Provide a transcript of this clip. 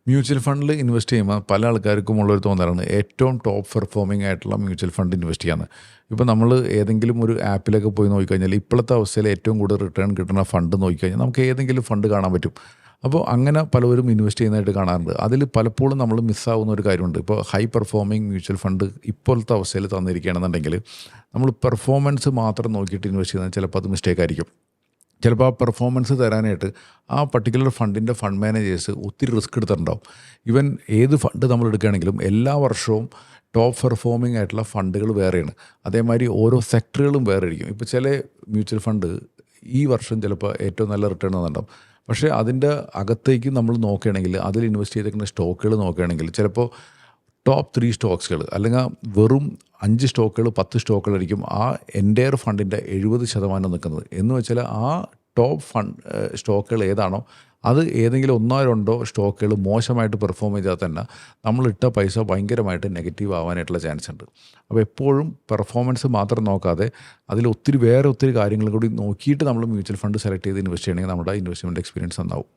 Mutual ഫണ്ടിൽ invest ചെയ്യുമ്പോൾ പല ആൾക്കാർക്കും ഉള്ളൊരു തോന്നലാണ് ഏറ്റവും ടോപ്പ് പെർഫോമിംഗ് ആയിട്ടുള്ള മ്യൂച്വൽ ഫണ്ട് ഇൻവെസ്റ്റ് ചെയ്യാന്ന്. ഇപ്പോൾ നമ്മൾ ഏതെങ്കിലും ഒരു ആപ്പിലൊക്കെ പോയി നോക്കിക്കഴിഞ്ഞാൽ ഇപ്പോഴത്തെ അവസ്ഥയിൽ ഏറ്റവും കൂടുതൽ റിട്ടേൺ കിട്ടുന്ന ഫണ്ട് നോക്കിക്കഴിഞ്ഞാൽ നമുക്ക് ഏതെങ്കിലും ഫണ്ട് കാണാൻ പറ്റും. അപ്പോൾ അങ്ങനെ പലവരും ഇൻവെസ്റ്റ് ചെയ്യുന്നതായിട്ട് കാണാറുണ്ട്. അതിൽ പലപ്പോഴും നമ്മൾ മിസ്സാവുന്ന ഒരു കാര്യമുണ്ട്. ഇപ്പോൾ ഹൈ പെർഫോമിംഗ് മ്യൂച്വൽ ഫണ്ട് ഇപ്പോഴത്തെ അവസ്ഥയിൽ തന്നിരിക്കുകയാണെന്നുണ്ടെങ്കിൽ നമ്മൾ പെർഫോമൻസ് മാത്രം നോക്കിയിട്ട് ഇൻവെസ്റ്റ് ചെയ്യുന്നത് ചിലപ്പോൾ അത് മിസ്റ്റേക്ക് ആയിരിക്കും. ചിലപ്പോൾ ആ പെർഫോമൻസ് തരാനായിട്ട് ആ പർട്ടിക്കുലർ ഫണ്ടിൻ്റെ ഫണ്ട് മാനേജേഴ്സ് ഒത്തിരി റിസ്ക് എടുത്തിട്ടുണ്ടാവും. ഈവൻ ഏത് ഫണ്ട് നമ്മൾ എടുക്കുകയാണെങ്കിലും എല്ലാ വർഷവും ടോപ്പ് പെർഫോമിംഗ് ആയിട്ടുള്ള ഫണ്ടുകൾ വേറെയാണ്. അതേമാതിരി ഓരോ സെക്ടറുകളും വേറെ ആയിരിക്കും. ഇപ്പോൾ ചില മ്യൂച്വൽ ഫണ്ട് ഈ വർഷം ചിലപ്പോൾ ഏറ്റവും നല്ല റിട്ടേൺ തന്നിട്ടുണ്ടാവും. പക്ഷേ അതിൻ്റെ അകത്തേക്ക് നമ്മൾ നോക്കുകയാണെങ്കിൽ അതിൽ ഇൻവെസ്റ്റ് ചെയ്തിരിക്കുന്ന സ്റ്റോക്കുകൾ നോക്കുകയാണെങ്കിൽ ചിലപ്പോൾ ടോപ്പ് 3 സ്റ്റോക്സുകൾ അല്ലെങ്കിൽ വെറും 5 സ്റ്റോക്കുകൾ 10 സ്റ്റോക്കുകളായിരിക്കും ആ എൻ്റയർ ഫണ്ടിൻ്റെ 70% നിൽക്കുന്നത്. എന്ന് വെച്ചാൽ ആ ടോപ്പ് സ്റ്റോക്കുകൾ ഏതാണോ അത് ഏതെങ്കിലും 1-2 സ്റ്റോക്കുകൾ മോശമായിട്ട് പെർഫോം ചെയ്താൽ തന്നെ നമ്മളിട്ട പൈസ ഭയങ്കരമായിട്ട് നെഗറ്റീവ് ആവാനായിട്ടുള്ള ചാൻസ് ഉണ്ട്. അപ്പോൾ എപ്പോഴും പെർഫോമൻസ് മാത്രം നോക്കാതെ അതിൽ ഒത്തിരി കാര്യങ്ങൾ കൂടി നോക്കിയിട്ട് നമ്മൾ മ്യൂച്വൽ ഫണ്ട് സെലക്ട് ചെയ്ത് ഇൻവെസ്റ്റ് ചെയ്യണമെങ്കിൽ നമ്മുടെ ഇൻവെസ്റ്റ്മെൻറ്റ് എക്സ്പീരിയൻസ് നന്നാവും.